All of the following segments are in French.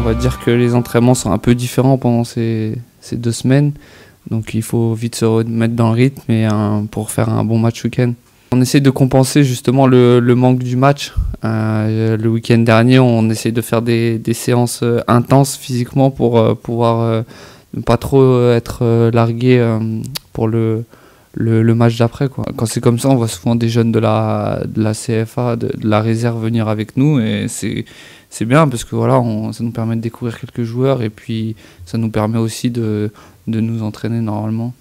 On va dire que les entraînements sont un peu différents pendant ces 2 semaines. Donc il faut vite se remettre dans le rythme pour faire un bon match week-end. On essaie de compenser justement le manque du match. Le week-end dernier, on essaie de faire des séances intenses physiquement pour pouvoir ne pas trop être largué pour le match d'après, quoi. Quand c'est comme ça, on voit souvent des jeunes de la CFA, de la réserve venir avec nous et c'est bien parce que voilà, ça nous permet de découvrir quelques joueurs et puis ça nous permet aussi de nous entraîner normalement.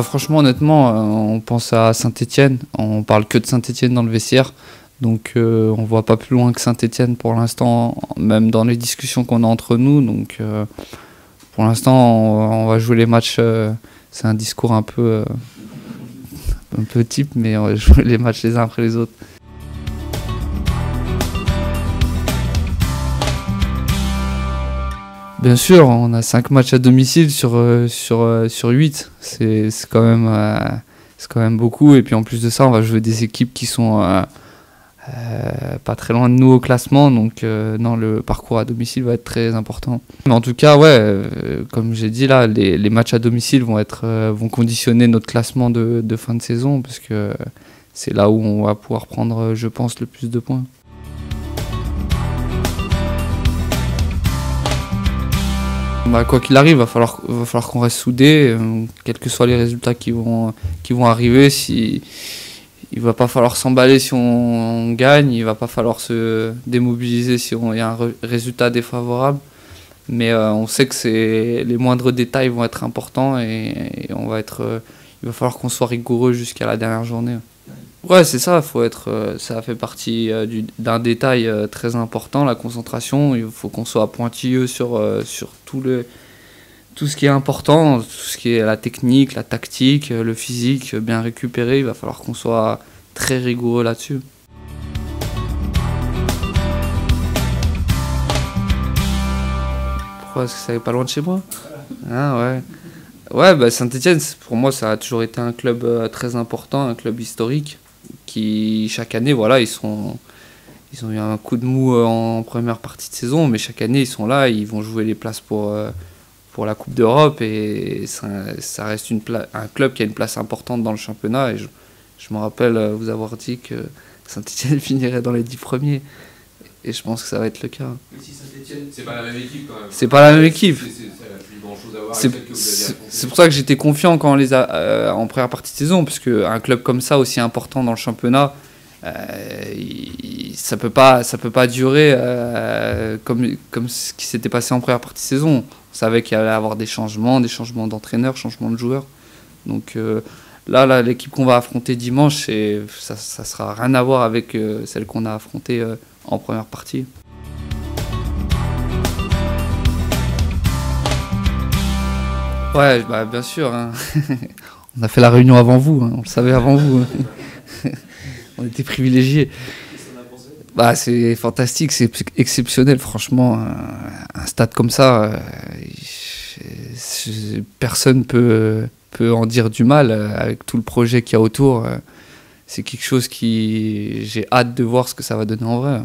Franchement, honnêtement, on pense à Saint-Étienne. On parle que de Saint-Étienne dans le vestiaire. Donc on ne voit pas plus loin que Saint-Étienne pour l'instant, même dans les discussions qu'on a entre nous. Donc pour l'instant, on va jouer les matchs. C'est un discours un peu type, mais on va jouer les matchs les uns après les autres. Bien sûr, on a 5 matchs à domicile sur 8. C'est quand même beaucoup. Et puis en plus de ça, on va jouer des équipes qui sont pas très loin de nous au classement. Donc non, le parcours à domicile va être très important. Mais en tout cas, ouais, comme j'ai dit là, les matchs à domicile vont conditionner notre classement de fin de saison. Parce que c'est là où on va pouvoir prendre, je pense, le plus de points. Quoi qu'il arrive, va falloir qu'on reste soudés, quels que soient les résultats qui vont arriver. Il va pas falloir s'emballer si on gagne, il va pas falloir se démobiliser si il y a un résultat défavorable. Mais on sait que les moindres détails vont être importants et il va falloir qu'on soit rigoureux jusqu'à la dernière journée. Ouais, c'est ça, ça fait partie d'un détail très important, la concentration. Il faut qu'on soit pointilleux sur tout ce qui est important, tout ce qui est la technique, la tactique, le physique, bien récupéré. Il va falloir qu'on soit très rigoureux là-dessus. Pourquoi? Est-ce que ça n'est pas loin de chez moi? Ah ouais. Ouais, bah Saint-Étienne, pour moi, ça a toujours été un club très important, un club historique, qui chaque année, voilà, ils ont eu un coup de mou en première partie de saison, mais chaque année, ils sont là, ils vont jouer les places pour la Coupe d'Europe, et ça reste un club qui a une place importante dans le championnat, et je me rappelle vous avoir dit que Saint-Étienne finirait dans les 10 premiers, et je pense que ça va être le cas. Mais si Saint-Étienne, c'est pas la même équipe quand même. C'est pas la même équipe. C'est pour ça que j'étais confiant quand on les a en première partie de saison, parce qu'un club comme ça, aussi important dans le championnat, ça peut pas durer comme ce qui s'était passé en première partie de saison. On savait qu'il allait y avoir des changements d'entraîneurs, changements de joueurs. Donc là, l'équipe qu'on va affronter dimanche, ça sera rien à voir avec celle qu'on a affrontée en première partie. Ouais, bah, bien sûr. Hein. On a fait la réunion avant vous, hein. On le savait avant vous. On était privilégiés. Bah, c'est fantastique, c'est exceptionnel, franchement. Un stade comme ça, personne peut en dire du mal avec tout le projet qu'il y a autour. C'est quelque chose j'ai hâte de voir ce que ça va donner en vrai.